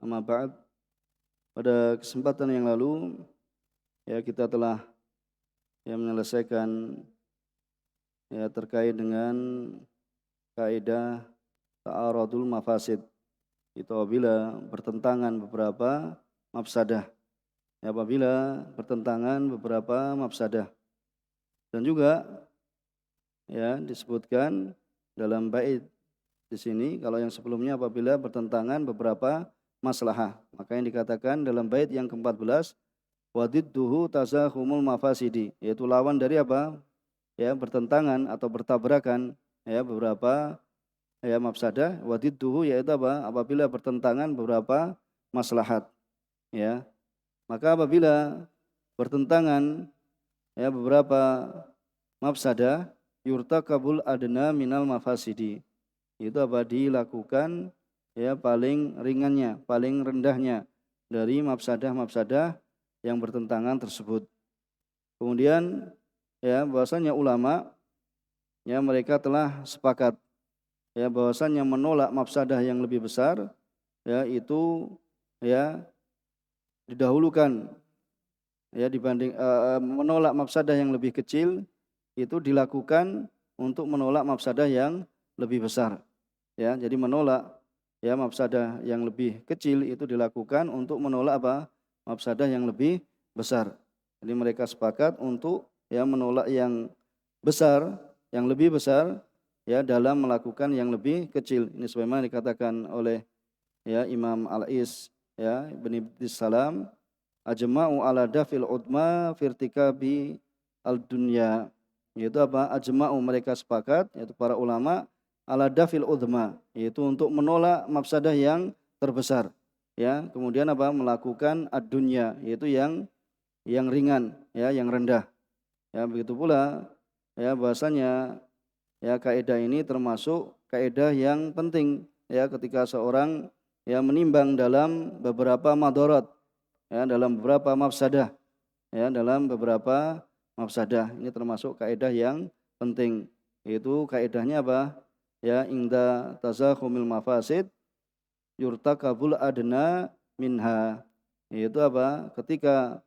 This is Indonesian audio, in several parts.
Amma ba'd. Pada kesempatan yang lalu kita telah menyelesaikan terkait dengan kaidah ta'arudul mafasid. Itu apabila bertentangan beberapa mafsadah. Apabila bertentangan beberapa mafsadah. Dan juga disebutkan dalam bait di sini, kalau yang sebelumnya apabila bertentangan beberapa maslahah, maka yang dikatakan dalam bait yang ke-14 wadidduhu tazahumul mafasidi, yaitu lawan dari apa? Bertentangan atau bertabrakan beberapa mafsadah. Wadidduhu yaitu apa? Apabila bertentangan beberapa maslahat. Maka apabila bertentangan beberapa mafsadah, yurtakabul adna minal mafasidi. Itu apa? Dilakukan paling ringannya, paling rendahnya dari mafsadah-mafsadah yang bertentangan tersebut. Kemudian bahwasanya ulama mereka telah sepakat bahwasanya menolak mafsadah yang lebih besar itu didahulukan dibanding menolak mafsadah yang lebih kecil itu dilakukan untuk menolak mafsadah yang lebih besar. Jadi menolak mafsadah yang lebih kecil itu dilakukan untuk menolak mafsadah yang lebih besar. Jadi mereka sepakat untuk menolak yang besar, yang lebih besar dalam melakukan yang lebih kecil. Ini sebagaimana dikatakan oleh Imam Al-Is Ibn Abdis Salam, ajma'u ala dafil udma firtikabi al-dunya. Yaitu apa? Ajma'u, mereka sepakat, yaitu para ulama, ala dafil udma, yaitu untuk menolak mafsadah yang terbesar. Kemudian apa? Melakukan ad-dunya, yaitu yang ringan, yang rendah. Begitu pula bahasanya kaidah ini termasuk kaidah yang penting ketika seorang menimbang dalam beberapa madarat, dalam beberapa mafsadah, dalam beberapa mafsadah. Ini termasuk kaidah yang penting. Yaitu kaidahnya apa? Inda tazahumil mafasid yurtakabul adna minha. Yaitu apa? Ketika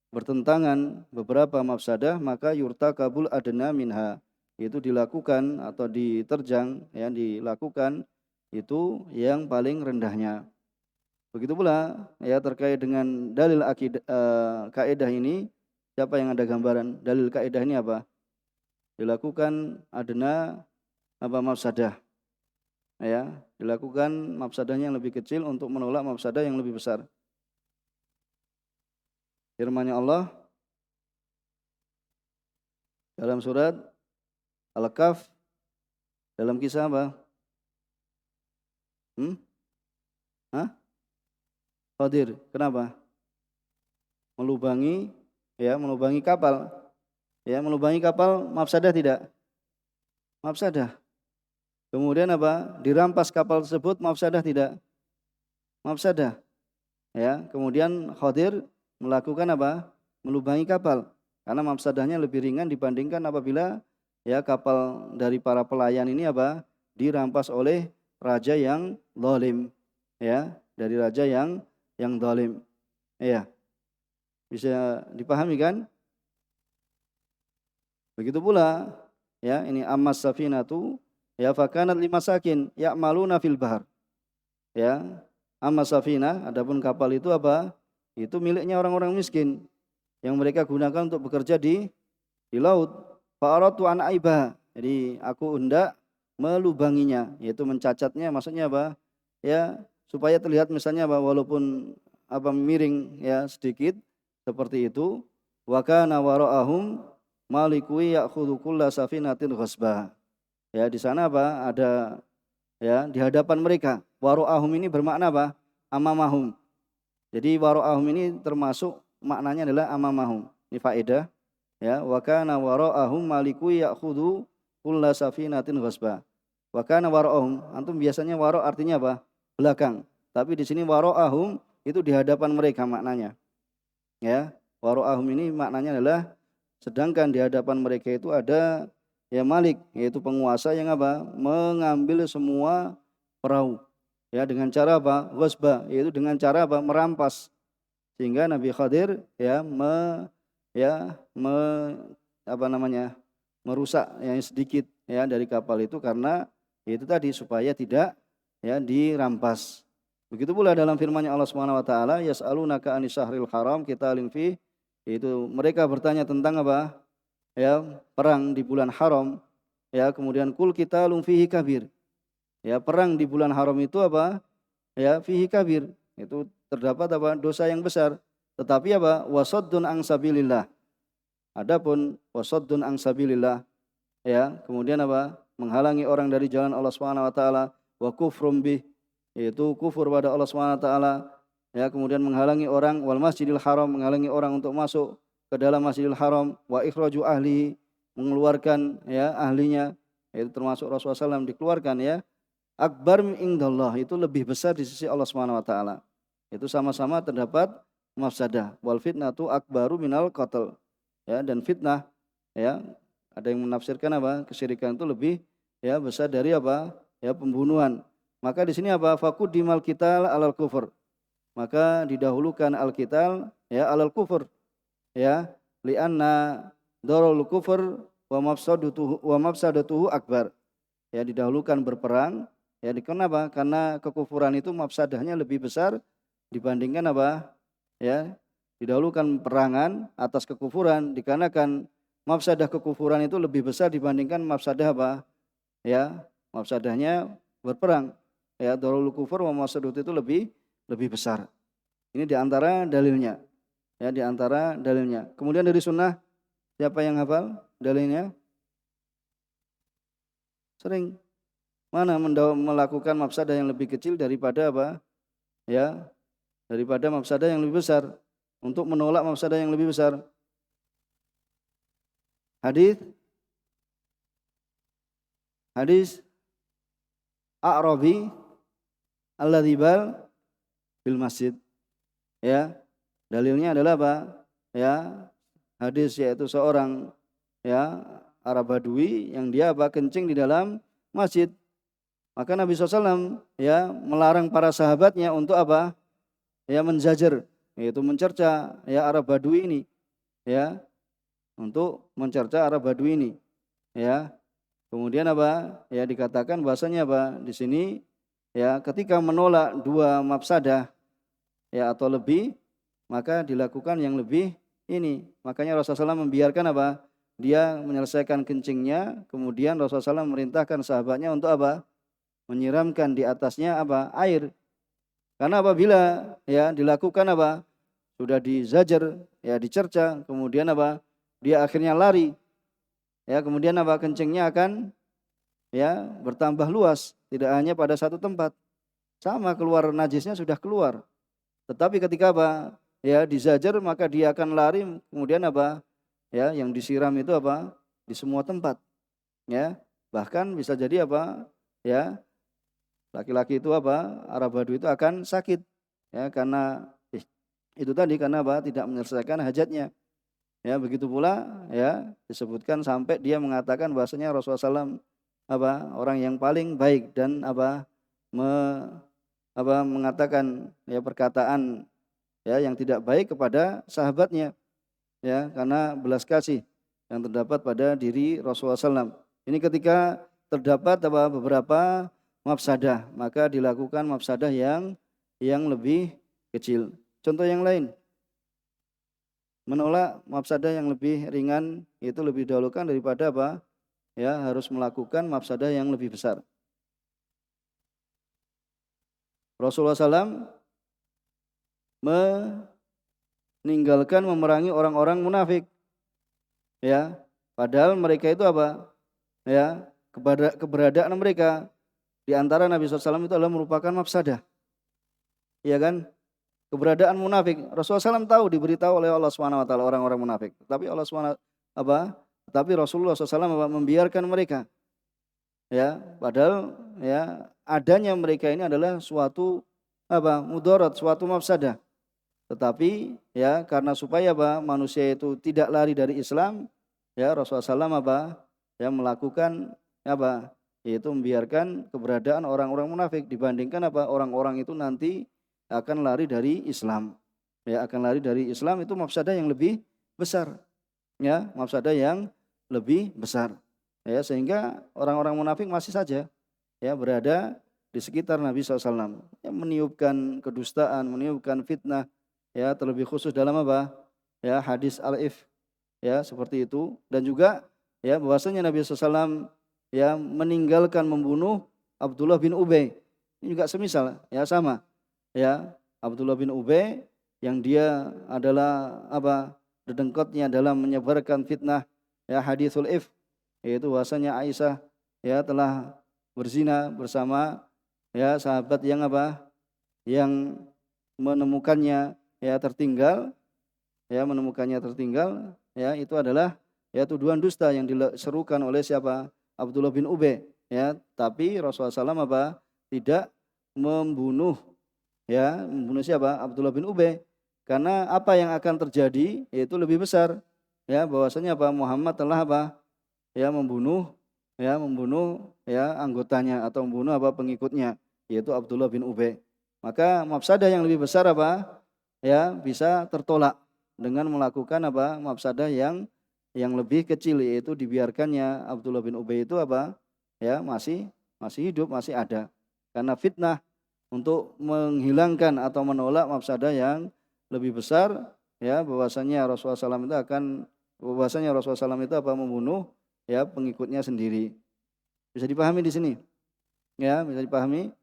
bertentangan beberapa mafsadah, maka yurtakabul adna minha. Itu dilakukan atau diterjang, dilakukan itu yang paling rendahnya. Begitu pula terkait dengan dalil kaidah ini, siapa yang ada gambaran dalil kaidah ini apa? Dilakukan adna mafsadah. Dilakukan mafsadahnya yang lebih kecil untuk menolak mafsadah yang lebih besar. Firman-Nya Allah dalam surat Al-Kahf dalam kisah apa? Khadir. Kenapa? Melubangi kapal. Melubangi kapal mafsadah tidak? Mafsadah. Kemudian apa? Dirampas kapal tersebut, mafsadah tidak? Mafsadah. Kemudian Khadir melakukan apa? Melubangi kapal. Karena mafsadahnya lebih ringan dibandingkan apabila kapal dari para pelayan ini apa? Dirampas oleh raja yang zalim. Dari raja yang zalim. Bisa dipahami kan? Begitu pula ini ammas safinatu fakanat limasakin ya'maluna fil bahr. Ammas safinah, adapun kapal itu apa? Itu miliknya orang-orang miskin yang mereka gunakan untuk bekerja di laut. Fa'aratu an aibah. Jadi aku hendak melubanginya, yaitu mencacatnya, maksudnya apa? Supaya terlihat misalnya apa, walaupun miring sedikit seperti itu. Wa kana wara'ahum malikui ya'khudhu kulla safinatin ghasbah. Di sana apa? Ada di hadapan mereka. Wara'ahum ini bermakna apa? Amamahum. Jadi wara'ahum ini termasuk maknanya adalah amamahum. Ini faedah. Wa kana wara'ahum malikui ya'khudhu kulla safinatin ghasbah. Wa kana wara'ahum, antum biasanya wara' artinya apa? Belakang. Tapi di sini wara'ahum itu di hadapan mereka maknanya. Wara'ahum ini maknanya adalah sedangkan di hadapan mereka itu ada Malik, yaitu penguasa yang apa? Mengambil semua perahu. ya dengan cara apa? Ghasba, yaitu dengan cara apa? Merampas. Sehingga Nabi Khadir ya ya me, apa namanya? Merusak yang sedikit ya dari kapal itu karena itu tadi supaya tidak ya dirampas. Begitu pula dalam firman-Nya Allah Subhanahu wa taala, yas'alunaka anis syahril haram qitalin fi, itu mereka bertanya tentang apa? Ya, perang di bulan haram. Ya, kemudian kul qitalun fihi kabir. Ya, perang di bulan haram itu apa? Ya, fihi kabir. Itu terdapat apa? Dosa yang besar. Tetapi apa? Wasaddun an sabilillah. Adapun wasaddun an sabilillah, ya, kemudian apa? Menghalangi orang dari jalan Allah Subhanahu wa taala, wa kufrum bih, yaitu kufur pada Allah Subhanahu wa taala, ya, kemudian menghalangi orang wal masjidil haram, menghalangi orang untuk masuk ke dalam Masjidil Haram, wa ikhraju ahli, mengeluarkan ya ahlinya, yaitu termasuk Rasulullah SAW dikeluarkan ya. Akbar min indallah, itu lebih besar di sisi Allah Subhanahu wa taala. Itu sama-sama terdapat mafsadah. Wal fitnatu akbaru minal qatl. Ya, dan fitnah ya, ada yang menafsirkan apa? Kesyirikan itu lebih ya besar dari apa? Ya, pembunuhan. Maka di sini apa? Faqudimal qital alal kufur. Maka didahulukan al-qital ya alal kufur. Ya, li'anna darul kufur wa mafsadatuhu akbar. Ya, didahulukan berperang. Ya, kenapa? Karena kekufuran itu mafsadahnya lebih besar dibandingkan apa? Ya, didahulukan perangan atas kekufuran dikarenakan mafsadah kekufuran itu lebih besar dibandingkan mafsadah apa? Ya, mafsadahnya berperang. Ya, darul kufur wa mafsadatuhu itu lebih besar. Ini diantara dalilnya. Ya, diantara dalilnya. Kemudian dari sunnah, siapa yang hafal dalilnya? Sering. Mana melakukan mafsadah yang lebih kecil daripada apa? Ya, daripada mafsadah yang lebih besar. Untuk menolak mafsadah yang lebih besar. Hadis A'rabi alladzi bal bil masjid. Ya, dalilnya adalah apa? Ya, hadis yaitu seorang ya Arab Badui yang dia apa? Kencing di dalam masjid. Maka Nabi SAW ya melarang para sahabatnya untuk apa? Ya menzajar, yaitu mencerca ya Arab Badui ini, ya, untuk mencerca Arab Badui ini, ya. Kemudian apa? Ya dikatakan bahasanya apa? Di sini ya ketika menolak dua mafsadah ya atau lebih, maka dilakukan yang lebih ini. Makanya Rasulullah SAW membiarkan apa? Dia menyelesaikan kencingnya, kemudian Rasulullah SAW memerintahkan sahabatnya untuk apa? Menyiramkan di atasnya apa? Air. Karena apabila ya dilakukan apa? Sudah dizajar, ya dicerca, kemudian apa? Dia akhirnya lari. Ya, kemudian apa? Kencingnya akan ya bertambah luas, tidak hanya pada satu tempat. Sama, keluar najisnya sudah keluar. Tetapi ketika apa? Ya dizajar, maka dia akan lari, kemudian apa? Ya, yang disiram itu apa? Di semua tempat. Ya. Bahkan bisa jadi apa? Ya, laki-laki itu apa? Arab Badui itu akan sakit. Ya, karena itu tadi, karena apa? Tidak menyelesaikan hajatnya. Ya, begitu pula ya disebutkan sampai dia mengatakan bahasanya Rasulullah SAW apa? Orang yang paling baik dan apa? Mengatakan ya perkataan ya yang tidak baik kepada sahabatnya, ya, karena belas kasih yang terdapat pada diri Rasulullah SAW. Ini ketika terdapat apa? Beberapa mafsadah, maka dilakukan mafsadah yang lebih kecil. Contoh yang lain, menolak mafsadah yang lebih ringan itu lebih dahulukan daripada apa? Ya, harus melakukan mafsadah yang lebih besar. Rasulullah SAW meninggalkan memerangi orang-orang munafik. Ya, padahal mereka itu apa? Ya, keberadaan mereka di antara Nabi SAW itu adalah merupakan mafsadah. Iya kan? Keberadaan munafik, Rasulullah SAW tahu, diberitahu oleh Allah SWT orang-orang munafik. Tapi Allah SWT Tapi Rasulullah SAW membiarkan mereka. Ya, padahal ya adanya mereka ini adalah suatu mudarat, suatu mafsadah. Tetapi ya karena supaya manusia itu tidak lari dari Islam, ya Rasulullah SAW melakukan yaitu membiarkan keberadaan orang-orang munafik dibandingkan apa? Orang-orang itu nanti akan lari dari Islam. Ya, akan lari dari Islam itu mafsadah yang lebih besar. Ya, mafsadah yang lebih besar. Ya, sehingga orang-orang munafik masih saja ya berada di sekitar Nabi SAW. Ya, meniupkan kedustaan, meniupkan fitnah. Ya, terlebih khusus dalam apa? Ya, hadis al-if. Ya, seperti itu. Dan juga ya bahwasanya Nabi SAW ya meninggalkan membunuh Abdullah bin Ubay. Ini juga semisal, ya sama. Ya, Abdullah bin Ubay yang dia adalah apa? Dedengkotnya dalam menyebarkan fitnah ya haditsul if, yaitu bahwasanya Aisyah ya telah berzina bersama ya sahabat yang apa? Yang menemukannya ya tertinggal, ya itu adalah ya tuduhan dusta yang diserukan oleh siapa? Abdullah bin Ubay ya, tapi Rasulullah SAW apa? Tidak membunuh siapa? Abdullah bin Ubay. Karena apa yang akan terjadi yaitu lebih besar. Ya, bahwasanya apa? Muhammad telah apa? Ya, membunuh anggotanya atau membunuh apa? Pengikutnya, yaitu Abdullah bin Ubay. Maka mafsadah yang lebih besar apa? Ya, bisa tertolak dengan melakukan apa? Mafsadah yang lebih kecil, yaitu dibiarkannya Abdullah bin Ubay itu apa? Ya, masih hidup, masih ada. Karena fitnah untuk menghilangkan atau menolak mafsadah yang lebih besar ya bahwasanya Rasulullah SAW itu apa membunuh ya pengikutnya sendiri. Bisa dipahami di sini? Ya, bisa dipahami?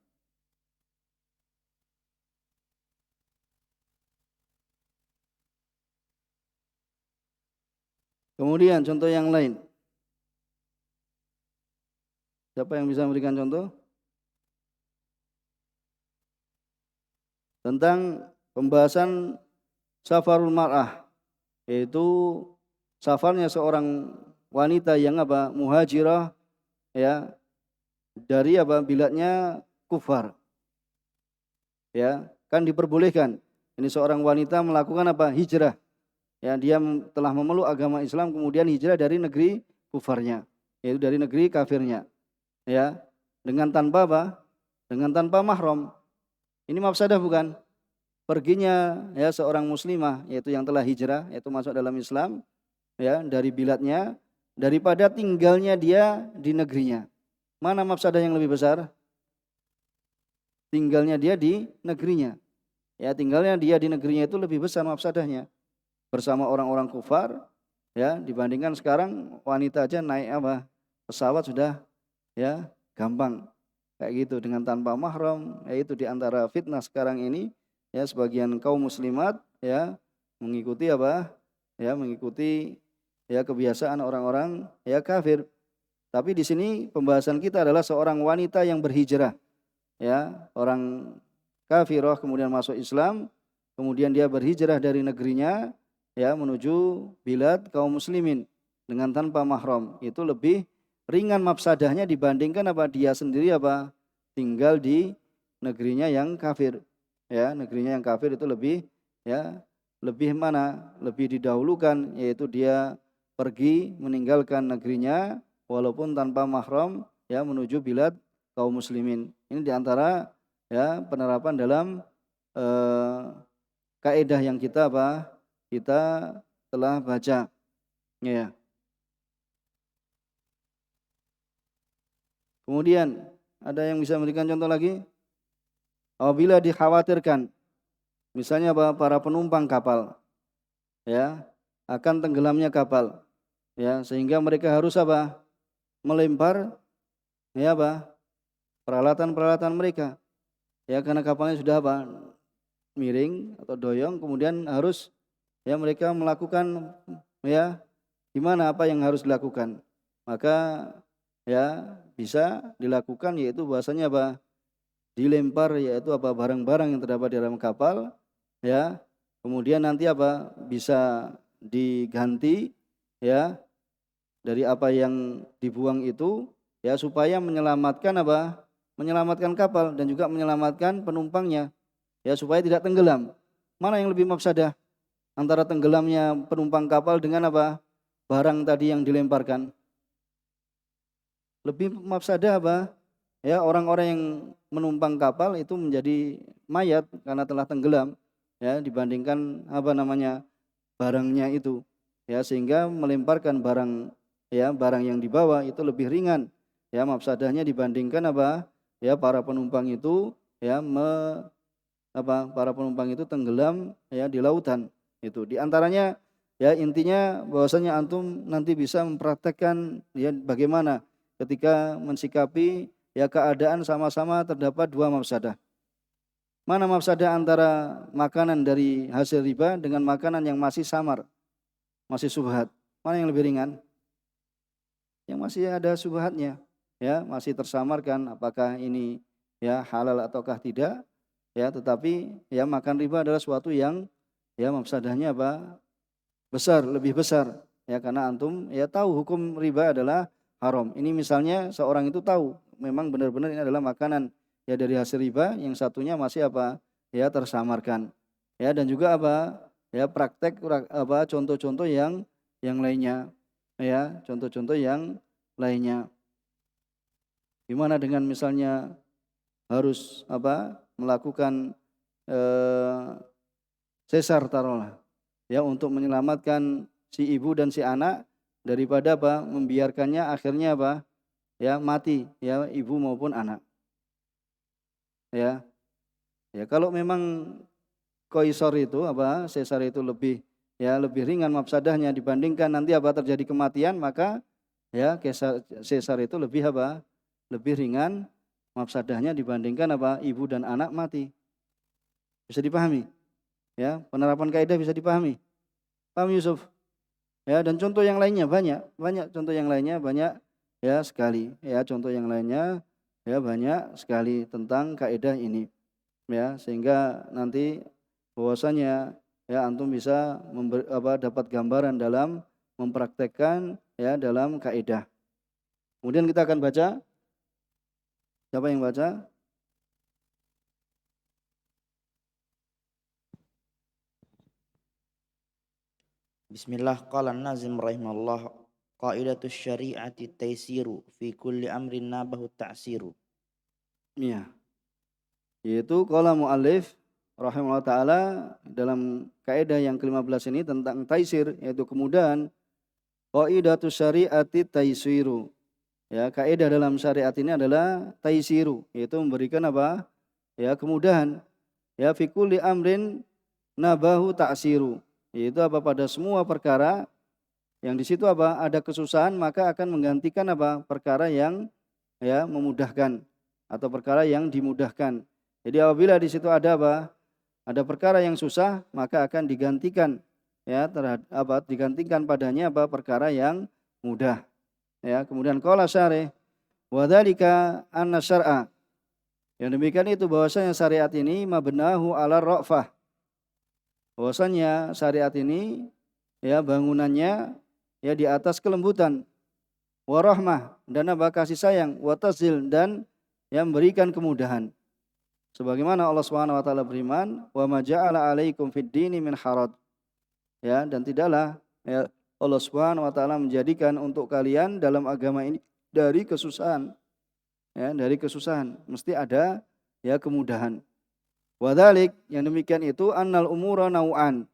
Kemudian contoh yang lain. Siapa yang bisa memberikan contoh? Tentang pembahasan safarul mar'ah, yaitu safarnya seorang wanita yang apa? Muhajirah ya dari apa? Biladnya kufar. Ya, kan diperbolehkan. Ini seorang wanita melakukan apa? Hijrah. Ya, dia telah memeluk agama Islam kemudian hijrah dari negeri kufarnya, yaitu dari negeri kafirnya. Ya, dengan tanpa apa? Dengan tanpa mahram. Ini mafsadah bukan? Perginya ya seorang muslimah yaitu yang telah hijrah yaitu masuk dalam Islam ya dari biladnya daripada tinggalnya dia di negerinya. Mana mafsadah yang lebih besar? Tinggalnya dia di negerinya. Ya, tinggalnya dia di negerinya itu lebih besar mafsadahnya bersama orang-orang kufar ya dibandingkan sekarang wanita aja naik apa? Pesawat sudah ya gampang kayak gitu dengan tanpa mahram, yaitu di antara fitnah sekarang ini ya sebagian kaum muslimat ya mengikuti apa? Ya mengikuti ya kebiasaan orang-orang ya kafir. Tapi di sini pembahasan kita adalah seorang wanita yang berhijrah. Ya, orang kafirah kemudian masuk Islam, kemudian dia berhijrah dari negerinya ya menuju bilad kaum muslimin dengan tanpa mahram. Itu lebih ringan mafsadahnya dibandingkan apa dia sendiri apa tinggal di negerinya yang kafir. Ya, negerinya yang kafir itu lebih ya lebih mana? Lebih didahulukan yaitu dia pergi meninggalkan negerinya walaupun tanpa mahram ya menuju bilad kaum muslimin. Ini diantara ya penerapan dalam kaidah yang kita telah baca. Ya. Kemudian ada yang bisa memberikan contoh lagi? Apabila dikhawatirkan misalnya para penumpang kapal ya akan tenggelamnya kapal ya sehingga mereka harus apa? Melempar ya peralatan-peralatan mereka. Ya karena kapalnya sudah miring atau doyong kemudian harus ya mereka melakukan ya gimana apa yang harus dilakukan. Maka ya bisa dilakukan yaitu bahasanya dilempar yaitu barang-barang yang terdapat di dalam kapal ya kemudian nanti bisa diganti ya dari apa yang dibuang itu ya supaya menyelamatkan kapal dan juga menyelamatkan penumpangnya ya supaya tidak tenggelam. Mana yang lebih mafsadah antara tenggelamnya penumpang kapal dengan barang tadi yang dilemparkan? Lebih mafsadah apa? Ya, orang-orang yang menumpang kapal itu menjadi mayat karena telah tenggelam, ya, dibandingkan apa namanya barangnya itu, ya, sehingga melemparkan barang, ya, barang yang dibawa itu lebih ringan, ya, mafsadahnya dibandingkan apa, ya, para penumpang itu, ya, para penumpang itu tenggelam, ya, di lautan itu. Di antaranya, ya, intinya bahwasanya antum nanti bisa mempraktekkan, ya, bagaimana ketika mensikapi, ya, keadaan sama-sama terdapat dua mafsadah. Mana mafsadah antara makanan dari hasil riba dengan makanan yang masih samar, masih subhat? Mana yang lebih ringan? Yang masih ada subhatnya, ya, masih tersamarkan apakah ini, ya, halal ataukah tidak, ya, tetapi, ya, makan riba adalah suatu yang, ya, mafsadahnya apa? Besar, lebih besar, ya, karena antum, ya, tahu hukum riba adalah haram. Ini misalnya seorang itu tahu memang benar-benar ini adalah makanan, ya, dari hasil riba, yang satunya masih apa? Ya, tersamarkan. Ya, dan juga apa? Ya, praktek apa contoh-contoh yang lainnya, ya, contoh-contoh yang lainnya. Gimana dengan misalnya harus apa? Melakukan eh, sesar taruhlah, ya, untuk menyelamatkan si ibu dan si anak daripada apa membiarkannya akhirnya apa, ya, mati, ya, ibu maupun anak, ya. Ya, kalau memang koisor itu apa sesar itu lebih, ya, lebih ringan mafsadahnya dibandingkan nanti apa terjadi kematian, maka, ya, sesar itu lebih apa lebih ringan mafsadahnya dibandingkan apa ibu dan anak mati. Bisa dipahami, ya, penerapan kaidah bisa dipahami. Paham Yusuf? Ya, dan contoh yang lainnya banyak, banyak contoh yang lainnya banyak, ya, sekali, ya, contoh yang lainnya, ya, banyak sekali tentang kaidah ini, ya, sehingga nanti bahwasanya, ya, antum bisa dapat gambaran dalam mempraktekkan, ya, dalam kaidah. Kemudian kita akan baca, siapa yang baca? Bismillah, qala an-nazim rahimahullah, qaidatus syari'ati taisiru fi kulli amrin nabahu ta'siru. Iya, yaitu qala muallif rahimahullah taala dalam kaidah yang ke-15 ini tentang taisir, yaitu kemudahan. Qaidatus syari'ati taisiru. Ya, kaidah dalam syariat ini adalah taisiru, yaitu memberikan apa? Ya, kemudahan. Ya, fi kulli amrin nabahu ta'siru. Yaitu apa pada semua perkara yang di situ apa? Ada kesusahan, maka akan menggantikan apa? Perkara yang, ya, memudahkan atau perkara yang dimudahkan. Jadi apabila di situ ada apa? Ada perkara yang susah, maka akan digantikan, ya, digantikan padanya apa? Perkara yang mudah. Ya, kemudian qala syarih wa dzalika anna syar'a. Yang demikian itu bahwasanya syariat ini mabnahu ala ra'fah. Bahwasanya syariat ini, ya, bangunannya, ya, di atas kelembutan, warahmah, dan apa kasih sayang, watazil, dan yang memberikan kemudahan. Sebagaimana Allah Subhanahu wa taala beriman, wa ma ja'ala 'alaikum fid dini min haraj. Ya, dan tidaklah, ya, Allah Subhanahu wa taala menjadikan untuk kalian dalam agama ini dari kesusahan. Ya, dari kesusahan mesti ada, ya, kemudahan. Wadalik, yang demikian itu annal umura nau'an.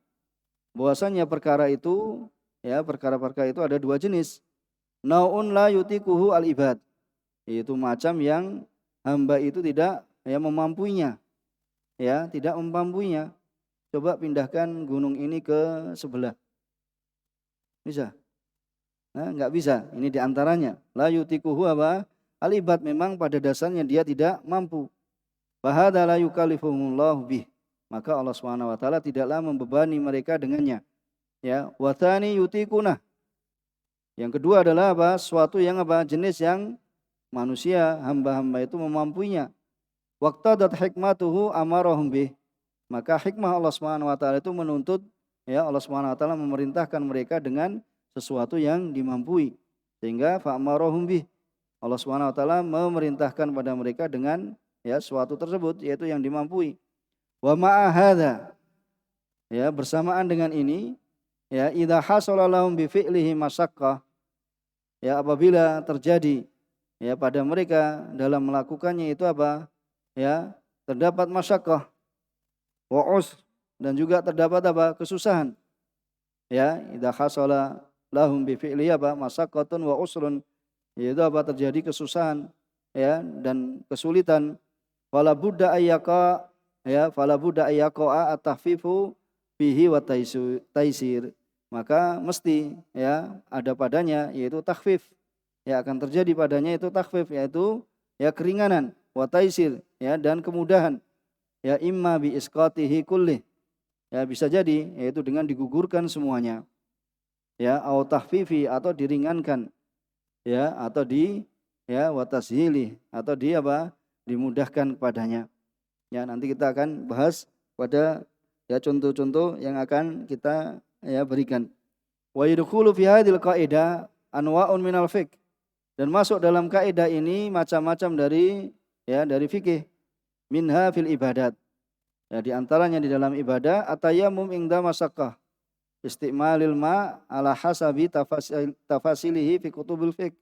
Bahwasanya perkara itu, ya, perkara-perkara itu ada dua jenis. Nau'un la yutikuhu al-ibad, yaitu macam yang hamba itu tidak, ya, memampuinya, ya, tidak memampuinya. Coba pindahkan gunung ini ke sebelah. Bisa? Nah, enggak bisa. Ini diantaranya. La yutikuhu apa? Al-ibad, memang pada dasarnya dia tidak mampu. Fahadha la yukalifumullahu bih. Maka Allah Subhanahu wa taala tidaklah membebani mereka dengannya. Ya, wa tsani yutikuna. Yang kedua adalah apa? Suatu yang apa? Jenis yang manusia, hamba-hamba itu memampuinya. Waqtadat hikmatuhu amarahum bih. Maka hikmah Allah Subhanahu wa taala itu menuntut, ya, Allah Subhanahu wa taala memerintahkan mereka dengan sesuatu yang dimampui. Sehingga fa'amarahum bih. Allah Subhanahu wa taala memerintahkan pada mereka dengan, ya, suatu tersebut, yaitu yang dimampui. Wa ma'a hadza, ya, bersamaan dengan ini, ya, idza hasala lahum bi fi'lihi masyaqqah, ya, apabila terjadi, ya pada mereka dalam melakukannya itu apa? Ya, terdapat masyaqqah wa dan juga terdapat apa? Kesusahan. Ya, idza hasala lahum bi fi'li apa? Masyaqqatun wa usrun. Yaitu apa? Terjadi kesusahan ya dan kesulitan. Fala budda ayyaka ya, fala budda ayyaqa at-tahfifu fihi wa taisir. Maka mesti ya ada padanya yaitu takhfif. Ya akan terjadi padanya itu takhfif yaitu ya keringanan wa taisir ya dan kemudahan. Ya imma bi isqatihi kulli. Ya bisa jadi yaitu dengan digugurkan semuanya. Ya au tahfifi atau diringankan ya atau di ya wa tashili atau di apa? Dimudahkan kepadanya. Ya nanti kita akan bahas pada ya contoh-contoh yang akan kita ya berikan. Wa yadkhulu fi hadhil qaidah anwa'un minal fiqh. Dan masuk dalam kaidah ini macam-macam dari dari fikih. Minha fil ibadat. Ya di antaranya di dalam ibadah atayammum ingda masaqqah. Istimalil ma ala hasabi tafasilihi fi kutubil fiqh.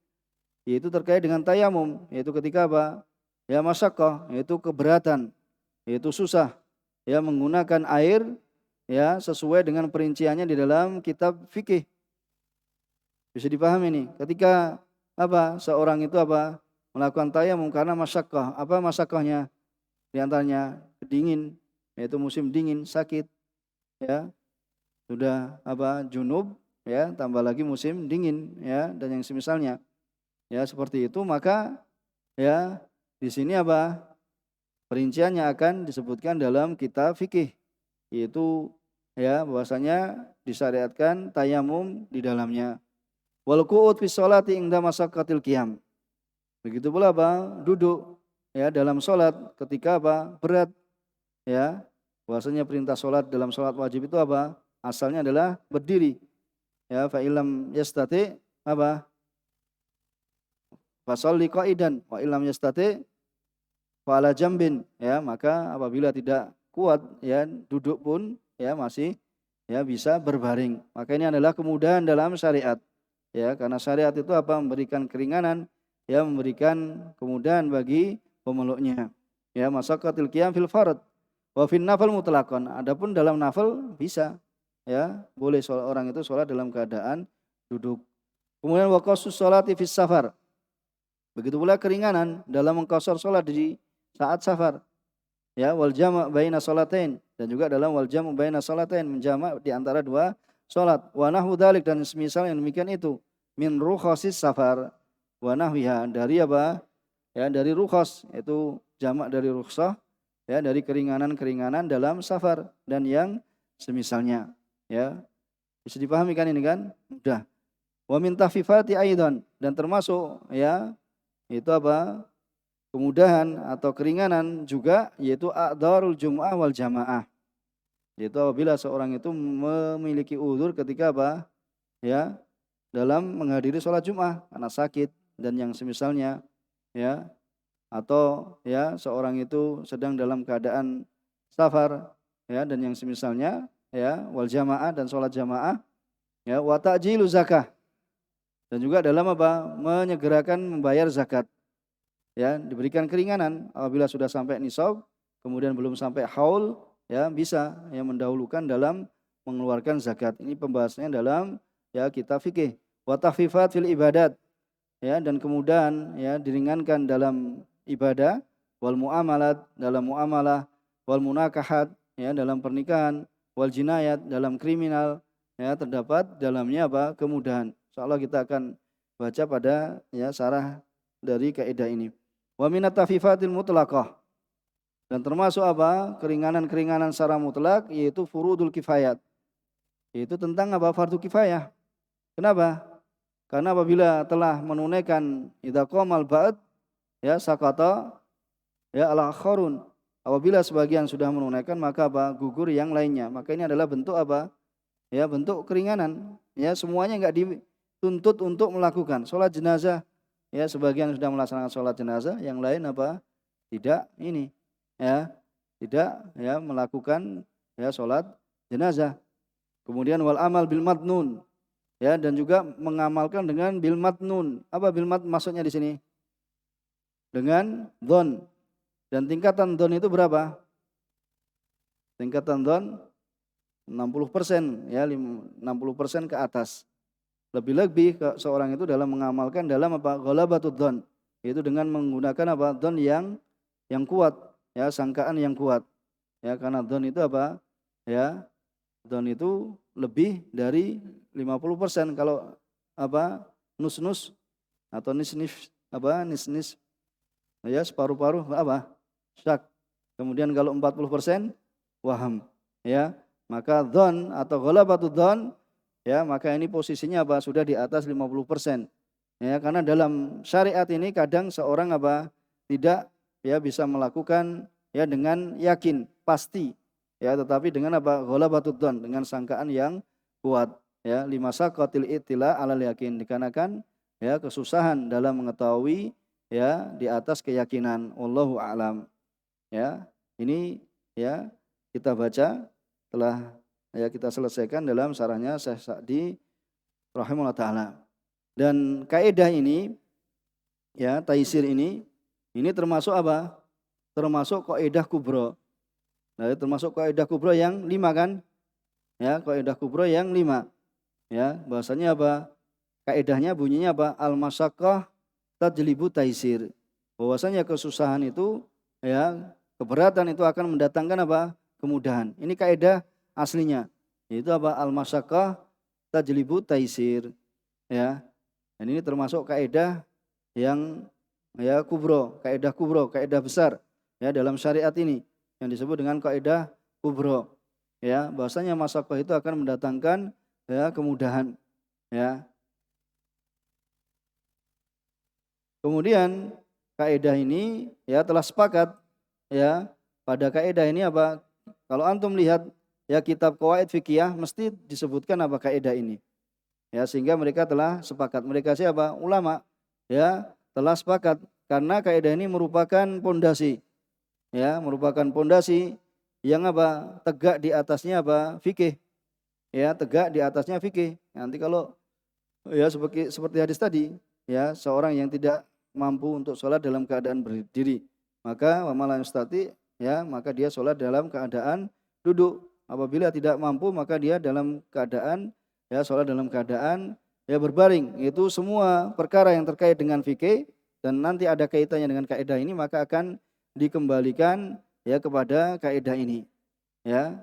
Yaitu terkait dengan tayamum, yaitu ketika apa? Ya masyaqqah, yaitu keberatan, yaitu susah. Ya menggunakan air ya sesuai dengan perinciannya di dalam kitab fikih. Bisa dipahami nih, ketika apa? Seorang itu apa? Melakukan tayamum karena masyaqqah. Apa masyaqqahnya? Di antaranya dingin, yaitu musim dingin, sakit, ya. Sudah apa? Junub, ya, tambah lagi musim dingin, ya, dan yang semisalnya. Ya, seperti itu, maka ya di sini apa? Perinciannya akan disebutkan dalam kitab fikih, yaitu ya bahwasanya disyariatkan tayamum di dalamnya. Wal qu'ud fi sholati inda masyaqqatil qiyam. Begitu pula apa? Duduk ya dalam salat ketika apa? Berat ya. Bahwasanya perintah salat dalam salat wajib itu apa? Asalnya adalah berdiri. Ya, fa illam yastati apa? Fasholli qa'idan wa illam yastati fa ala jambin ya, maka apabila tidak kuat ya duduk pun ya masih ya bisa berbaring. Maka ini adalah kemudahan dalam syariat. Ya, karena syariat itu apa? Memberikan keringanan, ya memberikan kemudahan bagi pemeluknya. Ya, masyaqqatil qiyam fil fard wa fin nafil mutlaqan. Adapun dalam nafil bisa ya, boleh orang itu sholat dalam keadaan duduk. Kemudian wa qasus sholati fis safar. Begitu pula keringanan dalam mengqashar sholat di saat safar. Ya, wal jama' baina sholatain, dan juga dalam wal jama' baina sholatain, menjamak di antara dua sholat. Wa nahwu dzalik, dan semisal yang demikian itu min rukhasis safar wa nahwiha, dari apa? Ya, dari rukhas, itu jamak dari rukhsah, ya dari keringanan-keringanan dalam safar dan yang semisalnya. Ya. Bisa dipahami kan ini kan? Mudah. Wa min tahfifati aidan, dan termasuk ya itu apa? Kemudahan atau keringanan juga yaitu a'dzarul jum'ah wal jamaah. Yaitu apabila seorang itu memiliki uzur ketika apa? Ya, dalam menghadiri sholat Jumat karena sakit dan yang semisalnya ya, atau ya seorang itu sedang dalam keadaan safar ya dan yang semisalnya ya, wal jamaah dan sholat jamaah ya, wa ta'jilu zakah, dan juga dalam apa? Menyegerakan membayar zakat. Ya, diberikan keringanan apabila sudah sampai nisab, kemudian belum sampai haul, ya bisa ya mendahulukan dalam mengeluarkan zakat. Ini pembahasannya dalam ya kitab fikih. Wa tahfifat fil ibadat. Ya, dan kemudian ya diringankan dalam ibadah, wal muamalat dalam muamalah, wal munakahat ya dalam pernikahan, wal jinayat dalam kriminal, ya terdapat dalamnya apa? Kemudahan. Insyaallah kita akan baca pada ya syarah dari kaidah ini. Wa minat tafifatil mutlaqah, dan termasuk apa? Keringanan-keringanan secara mutlak, yaitu furudul kifayat. Yaitu tentang apa? Fardu kifayah. Kenapa? Karena apabila telah menunaikan idza qamal ba'd ya sakata ya ala akharun. Apabila sebagian sudah menunaikan maka apa? Gugur yang lainnya. Maka ini adalah bentuk apa? Ya bentuk keringanan. Ya semuanya enggak dituntut untuk melakukan salat jenazah. Ya sebagian sudah melaksanakan sholat jenazah, yang lain apa? Tidak ini, ya tidak ya melakukan ya sholat jenazah. Kemudian wal amal bil madnun, ya dan juga mengamalkan dengan bil madnun. Apa bil madnun maksudnya di sini? dengan dhon. Dan tingkatan dhon itu berapa? Tingkatan dhon 60% ya, 60% ke atas. Lebih-lebih seorang itu dalam mengamalkan dalam apa? Ghalabatud dhon, yaitu dengan menggunakan apa? Dhon yang kuat, ya, sangkaan yang kuat. Ya, karena dhon itu apa? Ya, dhon itu lebih dari 50%. Kalau apa? Nus-nus atau nis-nis apa? Nis-nis ya, separuh-paruh apa? Syak. Kemudian kalau 40% waham, ya. Maka dhon atau ghalabatud dhon, ya, maka ini posisinya apa? Sudah di atas 50%. Ya, karena dalam syariat ini kadang seorang apa? Tidak ya bisa melakukan ya dengan yakin, pasti. Ya, tetapi dengan apa? Ghalabatud dhon, dengan sangkaan yang kuat. Ya, lima saqatil ittila alal yakin, dikarenakan ya kesusahan dalam mengetahui ya di atas keyakinan. Wallahu a'lam. Ya, ini ya kita baca telah ya kita selesaikan dalam syarahnya Syekh Sa'di rahimahullah taala. Dan kaidah ini ya taisir ini termasuk apa? Termasuk kaidah kubro. Nah, termasuk kaidah kubro yang 5 kan? Ya, kaidah kubro yang 5. Ya, bahasanya apa? Kaidahnya bunyinya apa? Al-masyaqqah tajlibu taisir. Bahwasanya kesusahan itu ya, keberatan itu akan mendatangkan apa? Kemudahan. Ini kaidah aslinya. Yaitu apa? Al-masyaqqah tajlibu taisir. Ya. Dan ini termasuk kaidah yang ya kubro, kaidah besar ya dalam syariat ini yang disebut dengan kaidah kubro. Ya, bahwasanya masyaqqah itu akan mendatangkan ya kemudahan. Ya. Kemudian kaidah ini ya telah sepakat ya pada kaidah ini apa? Kalau antum lihat ya kitab qawaid fikih mesti disebutkan apa kaidah ini. Ya, sehingga mereka telah sepakat. Mereka siapa? Ulama. Ya, telah sepakat karena kaidah ini merupakan pondasi. Ya, merupakan pondasi yang apa? Tegak di atasnya apa? Fikih. Ya, tegak di atasnya fikih. Nanti kalau ya seperti hadis tadi, ya, seorang yang tidak mampu untuk sholat dalam keadaan berdiri, maka wamalan yastati, ya, maka dia sholat dalam keadaan duduk. Apabila tidak mampu, maka dia dalam keadaan ya sholat dalam keadaan ya berbaring. Itu semua perkara yang terkait dengan fikih dan nanti ada kaitannya dengan kaidah ini, maka akan dikembalikan ya kepada kaidah ini. Ya,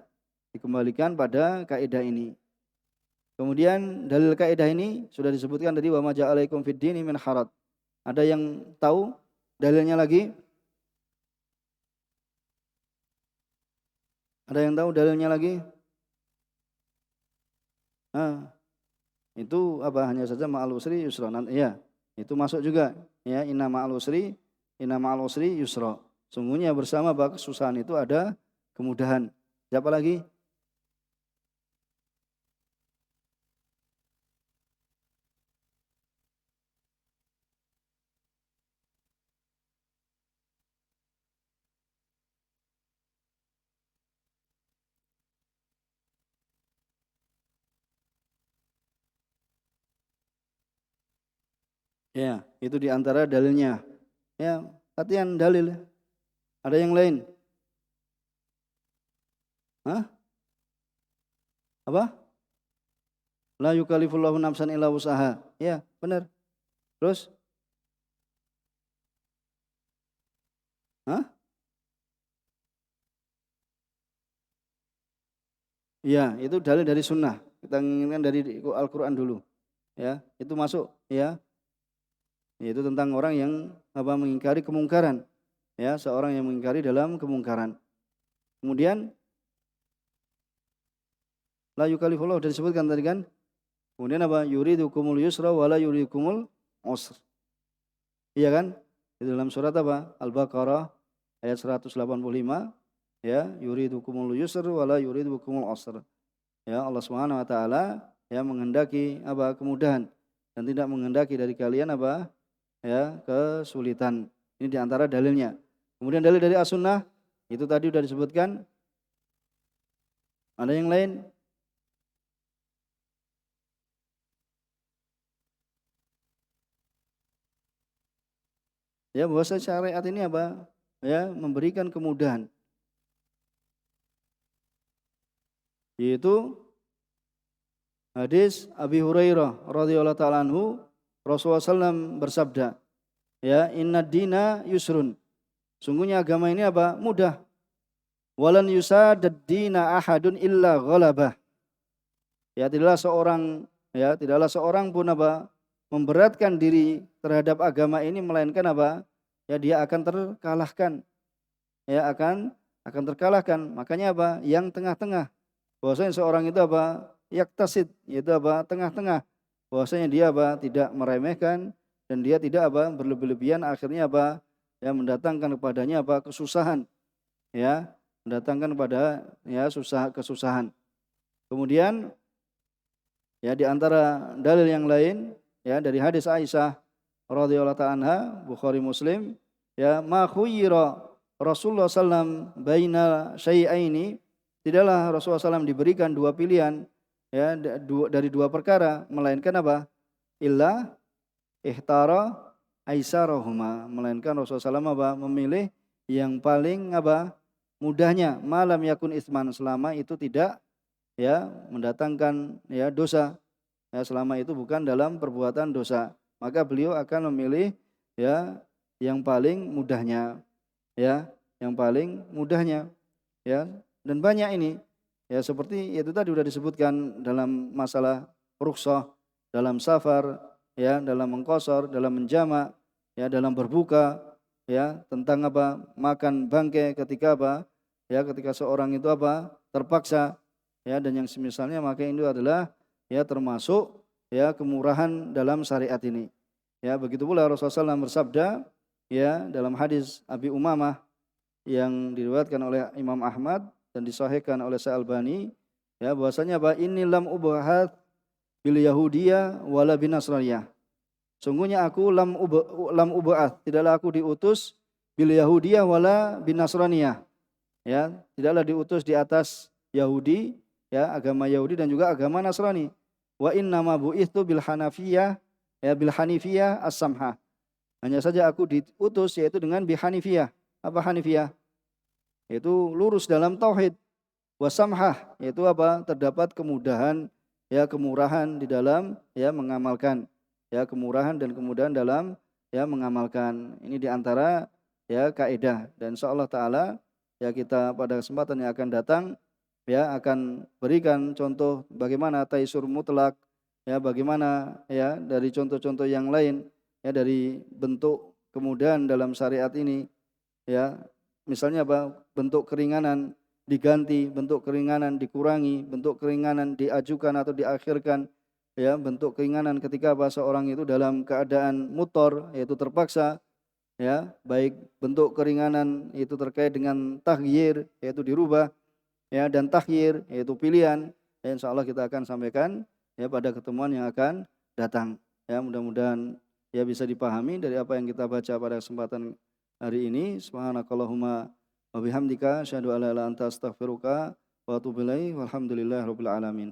dikembalikan pada kaidah ini. Kemudian dalil kaidah ini sudah disebutkan tadi, wa ma ja'alaikum fid dini min haraj. Ada yang tahu dalilnya lagi? Ada yang tahu dalilnya lagi? Nah, itu apa? Hanya saja ma'al usri yusra. Ya, itu masuk juga. Ya, inna ma'al usri yusra. Sungguhnya bersama bahwa kesusahan itu ada kemudahan. Siapa lagi? Ya, itu di antara dalilnya. Ya, latihan dalil. Ada yang lain? Hah? Apa? La yukallifullahu nafsan illa wusaha. Ya, benar. Terus? Hah? Ya, itu dalil dari sunnah. Kita inginkan dari Al-Quran dulu. Ya, itu masuk. Ya, itu tentang orang yang apa mengingkari kemungkaran. Ya, seorang yang mengingkari dalam kemungkaran. Kemudian la yukallifullahu sudah disebutkan tadi kan. Kemudian apa? Yuridukumul yusra wala yuridukumul usr. Iya kan? Di dalam surat apa? Al-Baqarah ayat 185. Ya, yuridukumul yusra wala yuridukumul usr. Ya, Allah Subhanahu wa taala ya menghendaki apa? Kemudahan dan tidak menghendaki dari kalian apa? Ya, kesulitan. Ini di antara dalilnya. Kemudian dalil dari as-sunnah itu tadi sudah disebutkan. Ada yang lain? Ya, bahwa syariat ini apa? Ya, memberikan kemudahan. Yaitu hadis Abi Hurairah radhiyallahu taala anhu, Rasulullah SAW bersabda, ya, inna dina yusrun. Sungguhnya agama ini apa? Mudah. Walan yusadad dina ahadun illa ghalabah. Ya, tidaklah seorang pun apa? Memberatkan diri terhadap agama ini melainkan apa? Ya, dia akan terkalahkan. Ya, akan terkalahkan. Makanya apa? Yang tengah-tengah. Bahwasanya seorang itu apa? Yaktasid, yaitu apa? Tengah-tengah. Bahwasanya dia apa? Tidak meremehkan dan dia tidak apa? Berlebih-lebihan, akhirnya apa? Ya, mendatangkan kepadanya apa? Kesusahan. Ya, mendatangkan kepada ya kesusahan. Kemudian ya di antara dalil yang lain ya dari hadis Aisyah radhiyallahu ta'ala anha, Bukhari Muslim, ya, ma khuyira Rasulullah sallam baina syai'aini, tidaklah Rasulullah sallam diberikan dua pilihan ya dari dua perkara melainkan apa? Illa ihtara aisarahuma, melainkan Rasulullah sallam apa? Memilih yang paling apa? Mudahnya, malam yakun isman, selama itu tidak ya mendatangkan ya dosa. Ya, selama itu bukan dalam perbuatan dosa, maka beliau akan memilih ya yang paling mudahnya, ya, yang paling mudahnya, ya. Dan banyak ini ya seperti itu tadi sudah disebutkan dalam masalah rukhsah, dalam safar, ya, dalam mengqashar, dalam menjamak, ya, dalam berbuka, ya, tentang apa? Makan bangkai ketika apa? Ya, ketika seorang itu apa? Terpaksa, ya, dan yang semisalnya, maka itu adalah ya termasuk ya kemurahan dalam syariat ini. Ya, begitu pula Rasulullah SAW bersabda ya dalam hadis Abi Umamah yang diriwayatkan oleh Imam Ahmad dan disahihkan oleh Syalbani, ya, bahwasanya apa? Inni lam ub'ats bil yahudiyah wala bin nasraniyah. Sungguhnya aku lam ub'ats, tidaklah aku diutus bil yahudiyah wala bin nasraniyah. Ya, tidaklah diutus di atas Yahudi, ya, agama Yahudi dan juga agama Nasrani. Wa inna ma bu'itsu bil hanafiyah, ya, bil hanifiyah as-samhah. Hanya saja aku diutus yaitu dengan bi hanifiyah. Apa hanifiyah? Yaitu lurus dalam tauhid. Wasamhah, yaitu apa? Terdapat kemudahan, ya, kemurahan di dalam ya mengamalkan. Ya, kemurahan dan kemudahan dalam ya mengamalkan. Ini diantara ya kaidah, dan insyaallah taala ya kita pada kesempatan yang akan datang ya akan berikan contoh bagaimana taisur mutlak, ya, bagaimana ya dari contoh-contoh yang lain ya dari bentuk kemudahan dalam syariat ini, ya, misalnya apa? Bentuk keringanan diganti, bentuk keringanan dikurangi, bentuk keringanan diajukan atau diakhirkan, ya, bentuk keringanan ketika apa? Seorang itu dalam keadaan mutor, yaitu terpaksa, ya, baik bentuk keringanan itu terkait dengan taghyir, yaitu dirubah, ya, dan takhyir yaitu pilihan. Ya, insyaallah kita akan sampaikan ya pada pertemuan yang akan datang. Ya, mudah-mudahan ya bisa dipahami dari apa yang kita baca pada kesempatan hari ini. Subhanakallahumma wa bihamdika asyhadu an la ilaha illa anta astaghfiruka wa atubu ilaik. Walhamdulillahirabbil alamin.